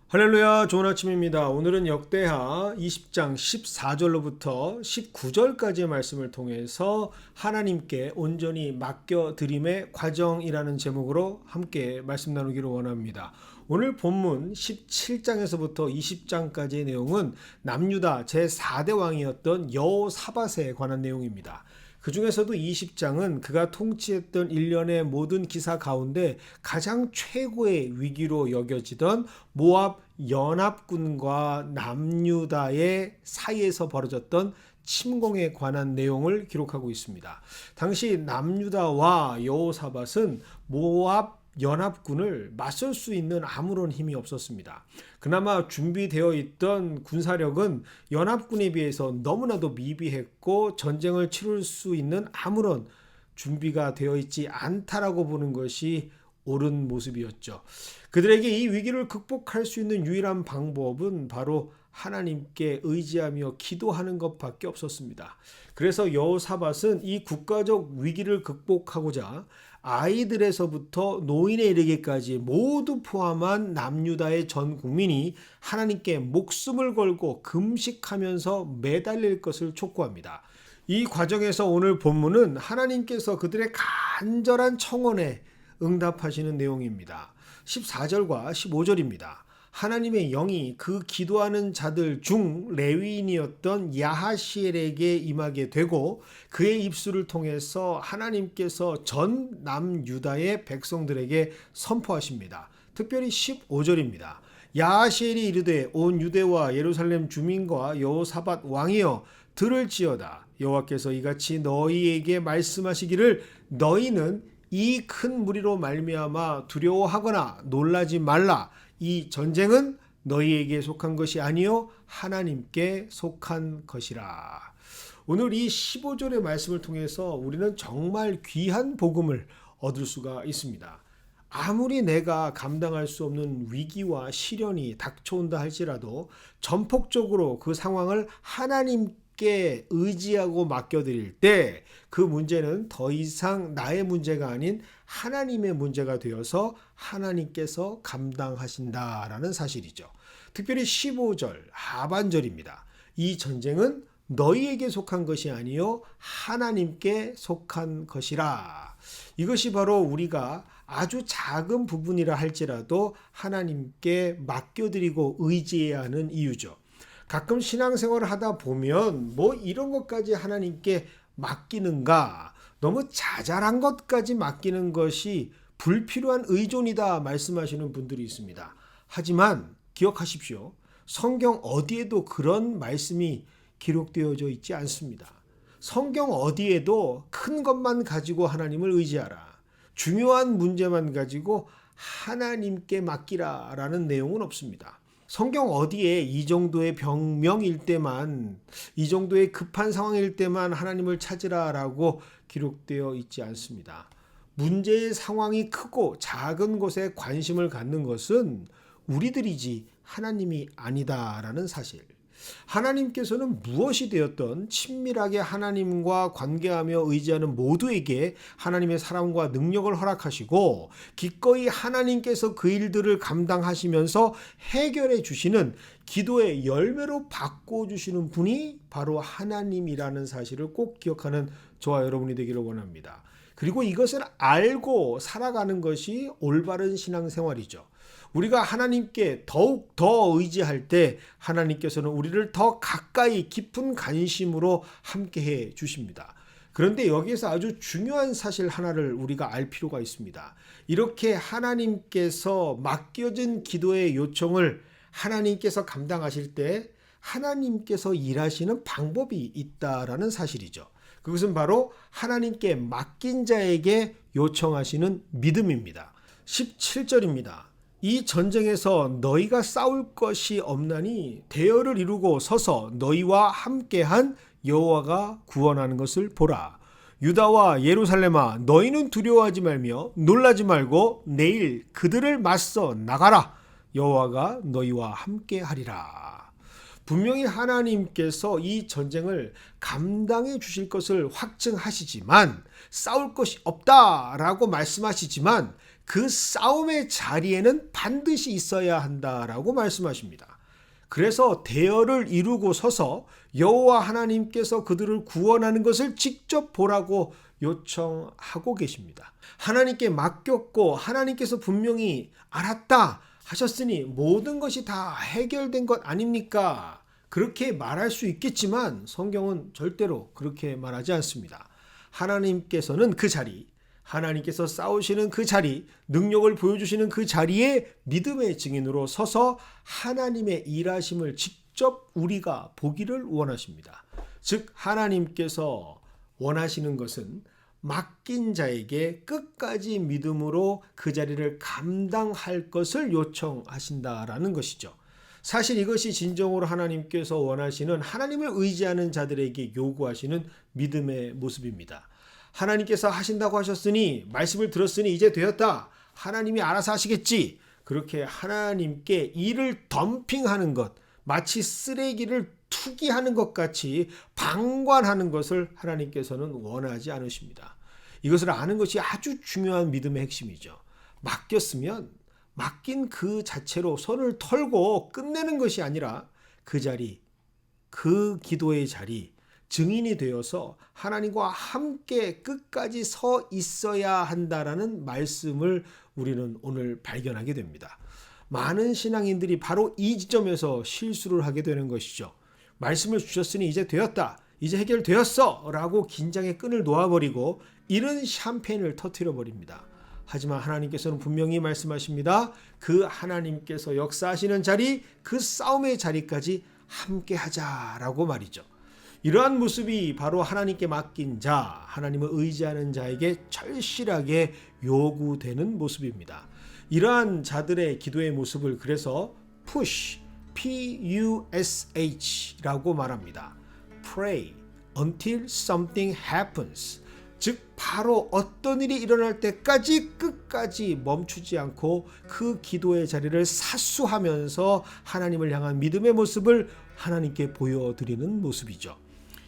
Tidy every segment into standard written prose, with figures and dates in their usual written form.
할렐루야, 좋은 아침입니다. 오늘은 역대하 20장 14절로부터 19절까지의 말씀을 통해서 하나님께 온전히 맡겨드림의 과정이라는 제목으로 함께 말씀 나누기를 원합니다. 오늘 본문 17장에서부터 20장까지의 내용은 남유다 제4대 왕이었던 여호사밧에 관한 내용입니다. 그 중에서도 20장은 그가 통치했던 일련의 모든 기사 가운데 가장 최고의 위기로 여겨지던 모압 연합군과 남유다의 사이에서 벌어졌던 침공에 관한 내용을 기록하고 있습니다. 당시 남유다와 여호사밧은 모압 연합군을 맞설 수 있는 아무런 힘이 없었습니다. 그나마 준비되어 있던 군사력은 연합군에 비해서 너무나도 미비했고 전쟁을 치룰 수 있는 아무런 준비가 되어 있지 않다라고 보는 것이 옳은 모습이었죠. 그들에게 이 위기를 극복할 수 있는 유일한 방법은 바로 하나님께 의지하며 기도하는 것밖에 없었습니다. 그래서 여호사밧은 이 국가적 위기를 극복하고자 아이들에서부터 노인에 이르기까지 모두 포함한 남유다의 전 국민이 하나님께 목숨을 걸고 금식하면서 매달릴 것을 촉구합니다. 이 과정에서 오늘 본문은 하나님께서 그들의 간절한 청원에 응답하시는 내용입니다. 14절과 15절입니다. 하나님의 영이 그 기도하는 자들 중 레위인이었던 야하시엘에게 임하게 되고 그의 입술을 통해서 하나님께서 전 남유다의 백성들에게 선포하십니다. 특별히 15절입니다. 야하시엘이 이르되 온 유대와 예루살렘 주민과 여호사밧 왕이여 들을지어다. 여호와께서 이같이 너희에게 말씀하시기를 너희는 이 큰 무리로 말미암아 두려워하거나 놀라지 말라. 이 전쟁은 너희에게 속한 것이 아니요 하나님께 속한 것이라. 오늘 이 15절의 말씀을 통해서 우리는 정말 귀한 복음을 얻을 수가 있습니다. 아무리 내가 감당할 수 없는 위기와 시련이 닥쳐온다 할지라도 전폭적으로 그 상황을 하나님께 의지하고 맡겨드릴 때 그 문제는 더 이상 나의 문제가 아닌 하나님의 문제가 되어서 하나님께서 감당하신다라는 사실이죠. 특별히 15절 하반절입니다. 이 전쟁은 너희에게 속한 것이 아니요 하나님께 속한 것이라. 이것이 바로 우리가 아주 작은 부분이라 할지라도 하나님께 맡겨드리고 의지해야 하는 이유죠. 가끔 신앙생활을 하다 보면 뭐 이런 것까지 하나님께 맡기는가, 너무 자잘한 것까지 맡기는 것이 불필요한 의존이다 말씀하시는 분들이 있습니다. 하지만 기억하십시오. 성경 어디에도 그런 말씀이 기록되어져 있지 않습니다. 성경 어디에도 큰 것만 가지고 하나님을 의지하라, 중요한 문제만 가지고 하나님께 맡기라라는 내용은 없습니다. 성경 어디에 이 정도의 병명일 때만, 이 정도의 급한 상황일 때만 하나님을 찾으라라고 기록되어 있지 않습니다. 문제의 상황이 크고 작은 것에 관심을 갖는 것은 우리들이지 하나님이 아니다라는 사실. 하나님께서는 무엇이 되었던 친밀하게 하나님과 관계하며 의지하는 모두에게 하나님의 사랑과 능력을 허락하시고 기꺼이 하나님께서 그 일들을 감당하시면서 해결해 주시는 기도의 열매로 바꿔주시는 분이 바로 하나님이라는 사실을 꼭 기억하는 저와 여러분이 되기를 원합니다. 그리고 이것을 알고 살아가는 것이 올바른 신앙생활이죠. 우리가 하나님께 더욱 더 의지할 때 하나님께서는 우리를 더 가까이 깊은 관심으로 함께해 주십니다. 그런데 여기에서 아주 중요한 사실 하나를 우리가 알 필요가 있습니다. 이렇게 하나님께서 맡겨진 기도의 요청을 하나님께서 감당하실 때 하나님께서 일하시는 방법이 있다라는 사실이죠. 그것은 바로 하나님께 맡긴 자에게 요청하시는 믿음입니다. 17절입니다. 이 전쟁에서 너희가 싸울 것이 없나니 대열을 이루고 서서 너희와 함께한 여호와가 구원하는 것을 보라. 유다와 예루살렘아 너희는 두려워하지 말며 놀라지 말고 내일 그들을 맞서 나가라. 여호와가 너희와 함께하리라. 분명히 하나님께서 이 전쟁을 감당해 주실 것을 확증하시지만, 싸울 것이 없다라고 말씀하시지만 그 싸움의 자리에는 반드시 있어야 한다라고 말씀하십니다. 그래서 대열을 이루고 서서 여호와 하나님께서 그들을 구원하는 것을 직접 보라고 요청하고 계십니다. 하나님께 맡겼고 하나님께서 분명히 알았다 하셨으니 모든 것이 다 해결된 것 아닙니까? 그렇게 말할 수 있겠지만 성경은 절대로 그렇게 말하지 않습니다. 하나님께서는 그 자리, 하나님께서 싸우시는 그 자리, 능력을 보여주시는 그 자리에 믿음의 증인으로 서서 하나님의 일하심을 직접 우리가 보기를 원하십니다. 즉 하나님께서 원하시는 것은 맡긴 자에게 끝까지 믿음으로 그 자리를 감당할 것을 요청하신다라는 것이죠. 사실 이것이 진정으로 하나님께서 원하시는 하나님을 의지하는 자들에게 요구하시는 믿음의 모습입니다. 하나님께서 하신다고 하셨으니 말씀을 들었으니 이제 되었다. 하나님이 알아서 하시겠지. 그렇게 하나님께 일을 덤핑하는 것, 마치 쓰레기를 투기하는 것 같이 방관하는 것을 하나님께서는 원하지 않으십니다. 이것을 아는 것이 아주 중요한 믿음의 핵심이죠. 맡겼으면 맡긴 그 자체로 손을 털고 끝내는 것이 아니라 그 자리, 그 기도의 자리, 증인이 되어서 하나님과 함께 끝까지 서 있어야 한다라는 말씀을 우리는 오늘 발견하게 됩니다. 많은 신앙인들이 바로 이 지점에서 실수를 하게 되는 것이죠. 말씀을 주셨으니 이제 되었다. 이제 해결되었어. 라고 긴장의 끈을 놓아버리고 이런 샴페인을 터뜨려 버립니다. 하지만 하나님께서는 분명히 말씀하십니다. 그 하나님께서 역사하시는 자리, 그 싸움의 자리까지 함께 하자라고 말이죠. 이러한 모습이 바로 하나님께 맡긴 자, 하나님을 의지하는 자에게 절실하게 요구되는 모습입니다. 이러한 자들의 기도의 모습을 그래서 push, P-U-S-H라고 말합니다. Pray until something happens. 즉 바로 어떤 일이 일어날 때까지 끝까지 멈추지 않고 그 기도의 자리를 사수하면서 하나님을 향한 믿음의 모습을 하나님께 보여드리는 모습이죠.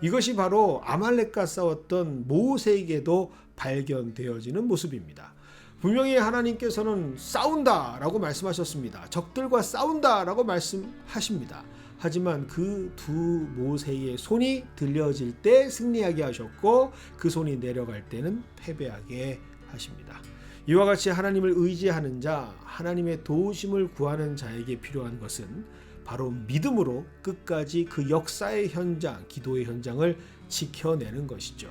이것이 바로 아말렉과 싸웠던 모세에게도 발견되어지는 모습입니다. 분명히 하나님께서는 싸운다라고 말씀하셨습니다. 적들과 싸운다라고 말씀하십니다. 하지만 그 두 모세의 손이 들려질 때 승리하게 하셨고 그 손이 내려갈 때는 패배하게 하십니다. 이와 같이 하나님을 의지하는 자, 하나님의 도우심을 구하는 자에게 필요한 것은 바로 믿음으로 끝까지 그 역사의 현장, 기도의 현장을 지켜내는 것이죠.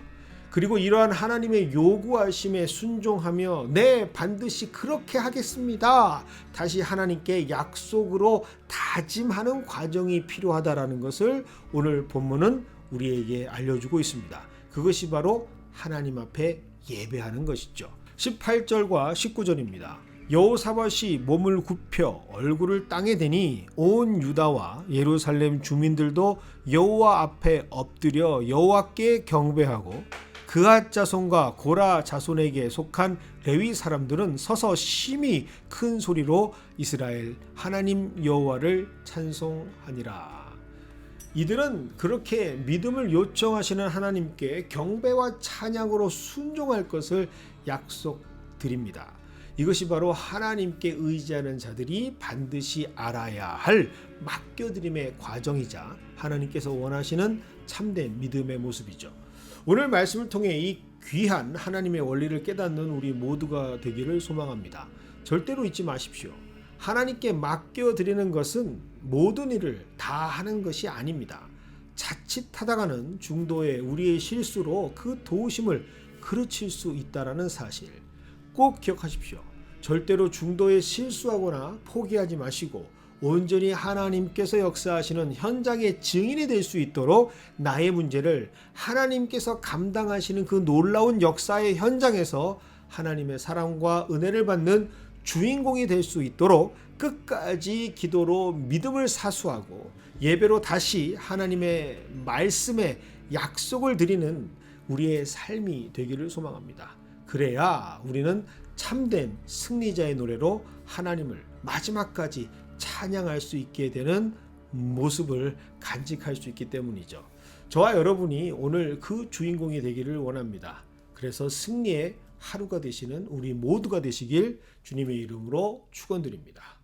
그리고 이러한 하나님의 요구하심에 순종하며 네, 반드시 그렇게 하겠습니다. 다시 하나님께 약속으로 다짐하는 과정이 필요하다라는 것을 오늘 본문은 우리에게 알려주고 있습니다. 그것이 바로 하나님 앞에 예배하는 것이죠. 18절과 19절입니다. 여호사밧이 몸을 굽혀 얼굴을 땅에 대니 온 유다와 예루살렘 주민들도 여호와 앞에 엎드려 여호와께 경배하고 그앗 자손과 고라 자손에게 속한 레위 사람들은 서서 심히 큰 소리로 이스라엘 하나님 여호와를 찬송하니라. 이들은 그렇게 믿음을 요청하시는 하나님께 경배와 찬양으로 순종할 것을 약속드립니다. 이것이 바로 하나님께 의지하는 자들이 반드시 알아야 할 맡겨드림의 과정이자 하나님께서 원하시는 참된 믿음의 모습이죠. 오늘 말씀을 통해 이 귀한 하나님의 원리를 깨닫는 우리 모두가 되기를 소망합니다. 절대로 잊지 마십시오. 하나님께 맡겨드리는 것은 모든 일을 다 하는 것이 아닙니다. 자칫하다가는 중도에 우리의 실수로 그 도우심을 그르칠 수 있다는 사실 꼭 기억하십시오. 절대로 중도에 실수하거나 포기하지 마시고 온전히 하나님께서 역사하시는 현장의 증인이 될 수 있도록 나의 문제를 하나님께서 감당하시는 그 놀라운 역사의 현장에서 하나님의 사랑과 은혜를 받는 주인공이 될 수 있도록 끝까지 기도로 믿음을 사수하고 예배로 다시 하나님의 말씀에 약속을 드리는 우리의 삶이 되기를 소망합니다. 그래야 우리는 참된 승리자의 노래로 하나님을 마지막까지 찬양할 수 있게 되는 모습을 간직할 수 있기 때문이죠. 저와 여러분이 오늘 그 주인공이 되기를 원합니다. 그래서 승리의 하루가 되시는 우리 모두가 되시길 주님의 이름으로 축원드립니다.